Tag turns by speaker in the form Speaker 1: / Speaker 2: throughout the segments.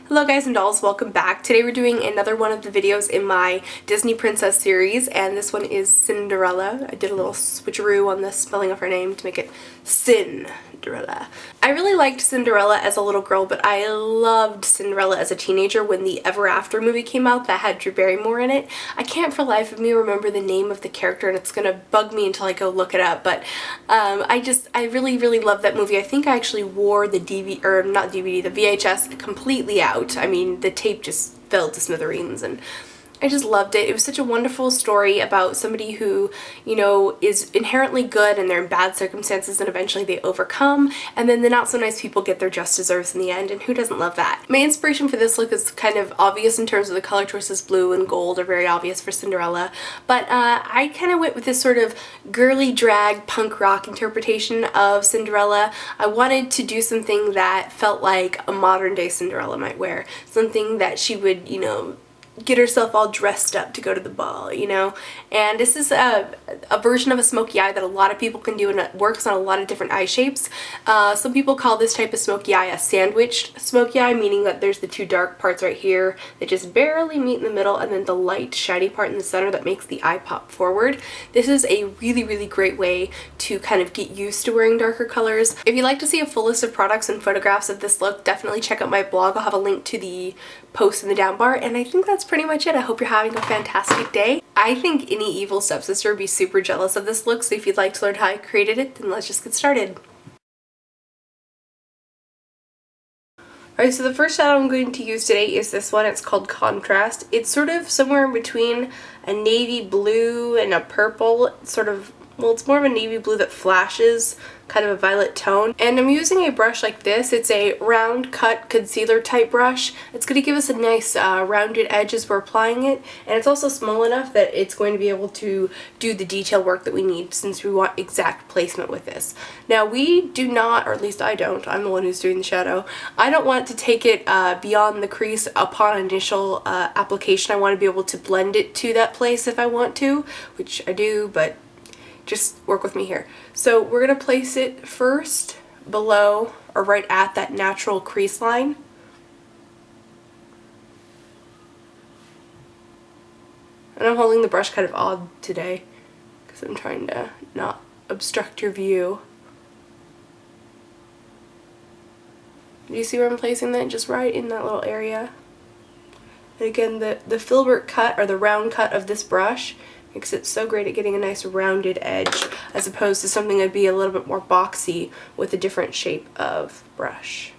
Speaker 1: Hello guys and dolls, welcome back. Today we're doing another one of the videos in my Disney Princess series, and this one is Cinderella. I did a little switcheroo on the spelling of her name to make it Cinderella. I really liked Cinderella as a little girl, but I loved Cinderella as a teenager when the Ever After movie came out that had Drew Barrymore in it. I can't for the life of me remember the name of the character, and it's gonna bug me until I go look it up, but I really love that movie. I think I actually wore the the VHS completely out. I mean, the tape just fell to smithereens, and I just loved it. It was such a wonderful story about somebody who, you know, is inherently good and they're in bad circumstances and eventually they overcome, and then the not so nice people get their just deserves in the end, and who doesn't love that? My inspiration for this look is kind of obvious in terms of the color choices. Blue and gold are very obvious for Cinderella, but I kind of went with this sort of girly drag punk rock interpretation of Cinderella. I wanted to do something that felt like a modern day Cinderella might wear, something that she would, you know, get herself all dressed up to go to the ball, you know. And this is a version of a smoky eye that a lot of people can do, and it works on a lot of different eye shapes. Some people call this type of smoky eye a sandwiched smoky eye, meaning that there's the two dark parts right here that just barely meet in the middle, and then the light shiny part in the center that makes the eye pop forward. This is a really great way to kind of get used to wearing darker colors. If you'd like to see a full list of products and photographs of this look, definitely check out my blog. I'll have a link to the post in the down bar, and I think that's pretty much it. I hope you're having a fantastic day. I think any evil stepsister would be super jealous of this look, so if you'd like to learn how I created it, then let's just get started. Alright, so the first shadow I'm going to use today is this one. It's called Contrast. It's sort of somewhere in between a navy blue and a purple, sort of, well, it's more of a navy blue that flashes, kind of a violet tone. And I'm using a brush like this. It's a round cut concealer type brush. It's going to give us a nice rounded edge as we're applying it, and it's also small enough that it's going to be able to do the detail work that we need since we want exact placement with this. Now we do not, or at least I don't, I'm the one who's doing the shadow, I don't want to take it beyond the crease upon initial application. I want to be able to blend it to that place if I want to, which I do, but just work with me here. So we're going to place it first below or right at that natural crease line. And I'm holding the brush kind of odd today because I'm trying to not obstruct your view. Do you see where I'm placing that? Just right in that little area. And again, the filbert cut, or the round cut of this brush, makes it so great at getting a nice rounded edge, as opposed to something that'd be a little bit more boxy with a different shape of brush.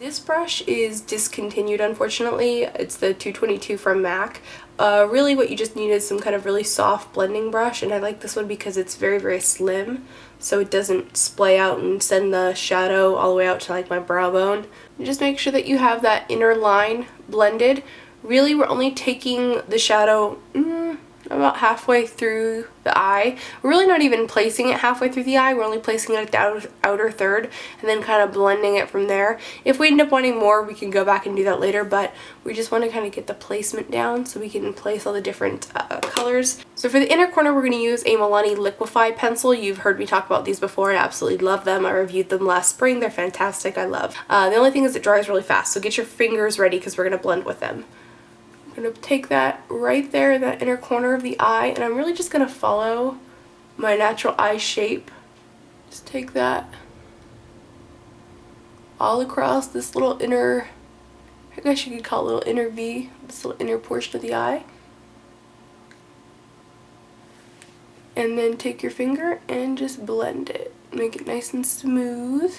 Speaker 1: This brush is discontinued, unfortunately. It's the 222 from MAC. Really what you just need is some kind of really soft blending brush, and I like this one because it's very slim, so it doesn't splay out and send the shadow all the way out to like my brow bone. And just make sure that you have that inner line blended. Really, we're only taking the shadow about halfway through the eye. We're really not even placing it halfway through the eye. We're only placing it at the outer third and then kind of blending it from there. If we end up wanting more, we can go back and do that later, but we just want to kind of get the placement down so we can place all the different colors. So for the inner corner, we're going to use a Milani Liquify pencil. You've heard me talk about these before. I absolutely love them. I reviewed them last spring. They're fantastic. I love. The only thing is it dries really fast, so get your fingers ready because we're going to blend with them. I'm going to take that right there in that inner corner of the eye, and I'm really just going to follow my natural eye shape. Just take that all across this little inner, I guess you could call it a little inner V, this little inner portion of the eye. And then take your finger and just blend it. Make it nice and smooth.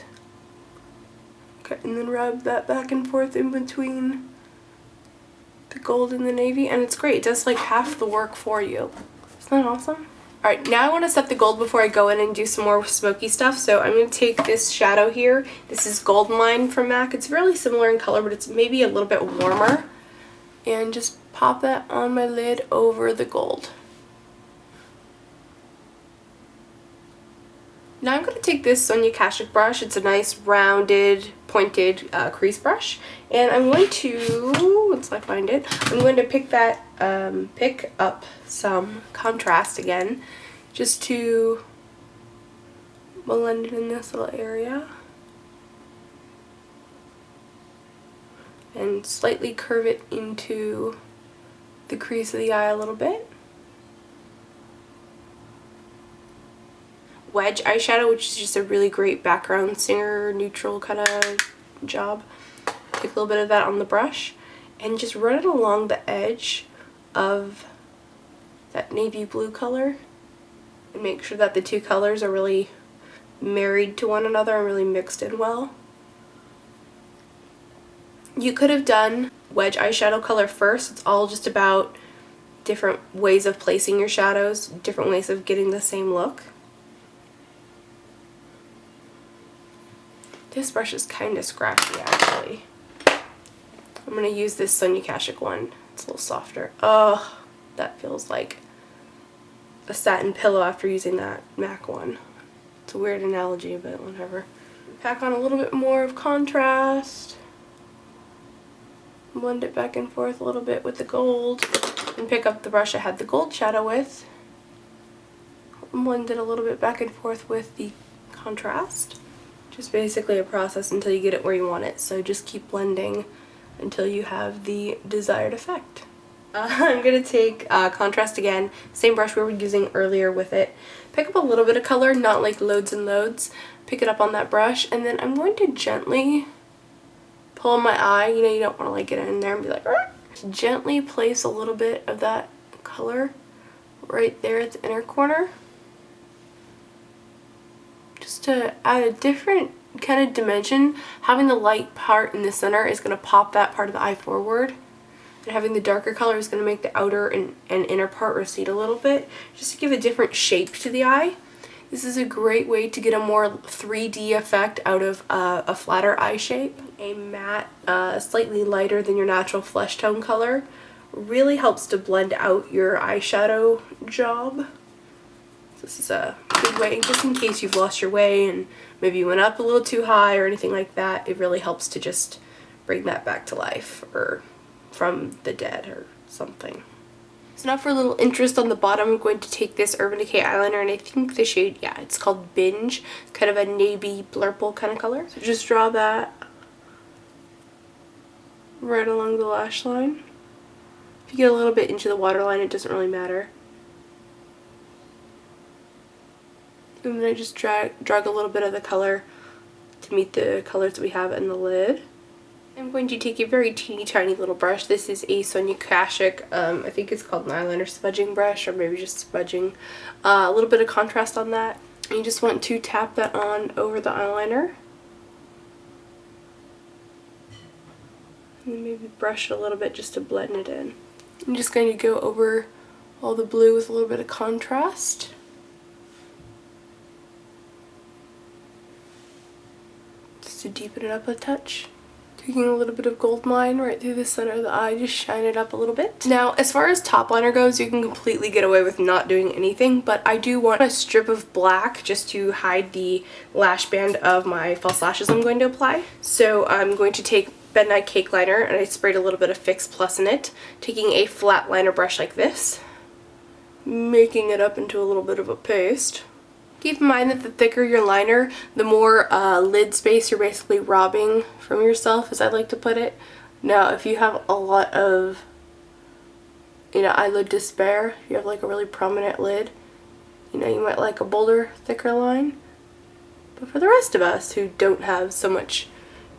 Speaker 1: Okay, and then rub that back and forth in between the gold and the navy, and it's great. It does like half the work for you. Isn't that awesome? Alright, now I want to set the gold before I go in and do some more smoky stuff, so I'm going to take this shadow here. This is Golden Line from MAC. It's really similar in color, but it's maybe a little bit warmer. And just pop that on my lid over the gold. Now I'm going to take this Sonia Kashuk brush. It's a nice rounded, pointed crease brush, and I'm going to, once I find it, I'm going to pick up some contrast again, just to blend it in this little area. and slightly curve it into the crease of the eye a little bit. Wedge eyeshadow, which is just a really great background singer neutral kind of job. Take a little bit of that on the brush and just run it along the edge of that navy blue color and make sure that the two colors are really married to one another and really mixed in well. You could have done wedge eyeshadow color first. It's all just about different ways of placing your shadows, different ways of getting the same look. This brush is kind of scratchy actually. I'm going to use this Sonia Kashuk one. It's a little softer. Oh, that feels like a satin pillow after using that MAC one. It's a weird analogy, but whatever. Pack on a little bit more of contrast. Blend it back and forth a little bit with the gold. And pick up the brush I had the gold shadow with. Blend it a little bit back and forth with the contrast. Just basically a process until you get it where you want it. So just keep blending until you have the desired effect. I'm going to take contrast again, same brush we were using earlier with it. Pick up a little bit of color, not like loads and loads. Pick it up on that brush, and then I'm going to gently pull on my eye. You know, you don't want to like get in there and be like, argh! Gently place a little bit of that color right there at the inner corner. Just to add a different kind of dimension. Having the light part in the center is going to pop that part of the eye forward. And having the darker color is going to make the outer and inner part recede a little bit, just to give a different shape to the eye. This is a great way to get a more 3D effect out of a flatter eye shape. A matte, slightly lighter than your natural flesh tone color really helps to blend out your eyeshadow job. This is a good way, just in case you've lost your way and maybe you went up a little too high or anything like that. It really helps to just bring that back to life, or from the dead or something. So now for a little interest on the bottom, I'm going to take this Urban Decay eyeliner, and I think the shade, yeah, it's called Binge, kind of a navy blurple kind of color. So just draw that right along the lash line. If you get a little bit into the waterline, it doesn't really matter. And then I just drag a little bit of the color to meet the colors that we have in the lid. I'm going to take a very teeny tiny little brush. This is a Sonia Kashuk, I think it's called an eyeliner smudging brush, or maybe just smudging. A little bit of contrast on that. And you just want to tap that on over the eyeliner. And then maybe brush it a little bit just to blend it in. I'm just going to go over all the blue with a little bit of contrast. Just to deepen it up a touch. Taking a little bit of gold line right through the center of the eye, just shine it up a little bit. Now, as far as top liner goes, you can completely get away with not doing anything, but I do want a strip of black just to hide the lash band of my false lashes I'm going to apply. So I'm going to take Midnight Cake Liner, and I sprayed a little bit of Fix Plus in it, taking a flat liner brush like this, making it up into a little bit of a paste. Keep in mind that the thicker your liner, the more lid space you're basically robbing from yourself, as I like to put it. Now, if you have a lot of, eyelid despair, if you have like a really prominent lid, you might like a bolder, thicker line. But for the rest of us who don't have so much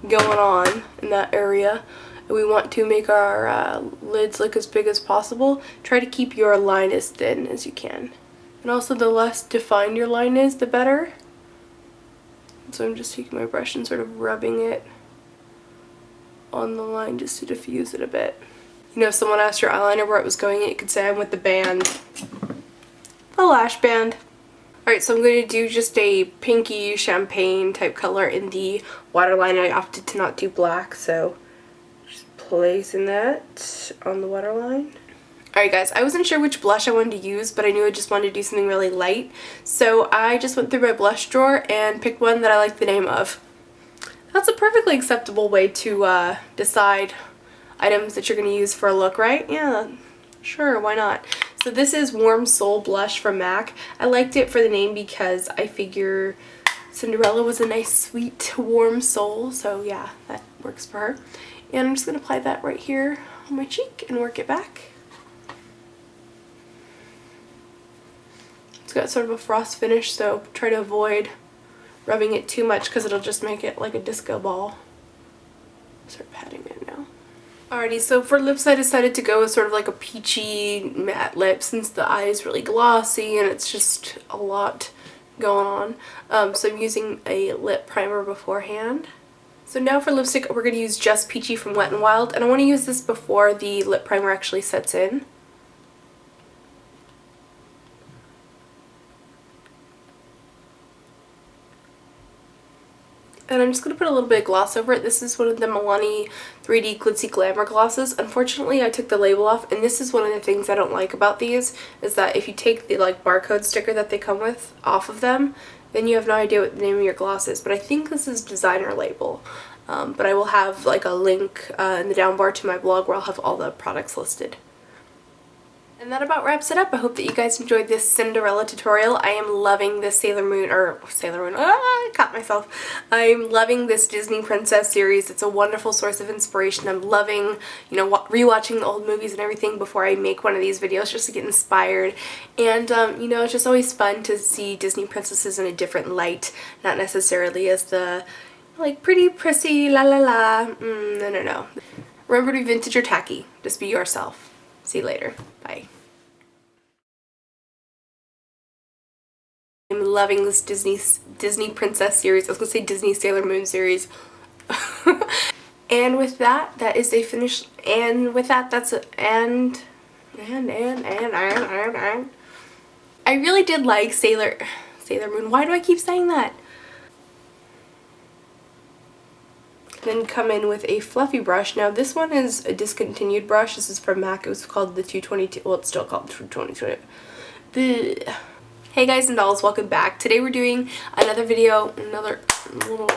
Speaker 1: going on in that area, and we want to make our lids look as big as possible, try to keep your line as thin as you can. And also, the less defined your line is, the better. So I'm just taking my brush and sort of rubbing it on the line just to diffuse it a bit. If someone asked your eyeliner where it was going, you could say I'm with the band. The lash band. Alright, so I'm going to do just a pinky champagne type color in the waterline. I opted to not do black, so just placing that on the waterline. Alright guys, I wasn't sure which blush I wanted to use, but I knew I just wanted to do something really light. So I just went through my blush drawer and picked one that I like the name of. That's a perfectly acceptable way to decide items that you're going to use for a look, right? Yeah, sure, why not? So this is Warm Soul Blush from MAC. I liked it for the name because I figure Cinderella was a nice, sweet, warm soul, so yeah, that works for her. And I'm just going to apply that right here on my cheek and work it back. It's got sort of a frost finish, so try to avoid rubbing it too much because it'll just make it like a disco ball. Start patting it now. Alrighty, so for lips I decided to go with sort of like a peachy matte lip since the eye is really glossy and it's just a lot going on. So I'm using a lip primer beforehand. So now for lipstick we're going to use Just Peachy from Wet n Wild, and I want to use this before the lip primer actually sets in. And I'm just going to put a little bit of gloss over it. This is one of the Milani 3D Glitzy Glamour glosses. Unfortunately, I took the label off, and this is one of the things I don't like about these, is that if you take the like barcode sticker that they come with off of them, then you have no idea what the name of your gloss is. But I think this is designer label. But I will have like a link in the down bar to my blog where I'll have all the products listed. And that about wraps it up. I hope that you guys enjoyed this Cinderella tutorial. I am loving this I caught myself. I'm loving this Disney Princess series. It's a wonderful source of inspiration. I'm loving, you know, rewatching the old movies and everything before I make one of these videos just to get inspired. And, you know, it's just always fun to see Disney princesses in a different light, not necessarily as the, like, pretty, prissy, la la la. No. Remember to be vintage or tacky. Just be yourself. See you later. Bye. I'm loving this Disney Princess series. I was gonna say Disney Sailor Moon series. And with that, that is a finish. And with that, that's a and. I really did like Sailor Moon. Why do I keep saying that? Then come in with a fluffy brush. Now this one is a discontinued brush. This is from MAC. It was called the 222. Well, it's still called the 222. Hey guys and dolls, welcome back. Today we're doing another video, another little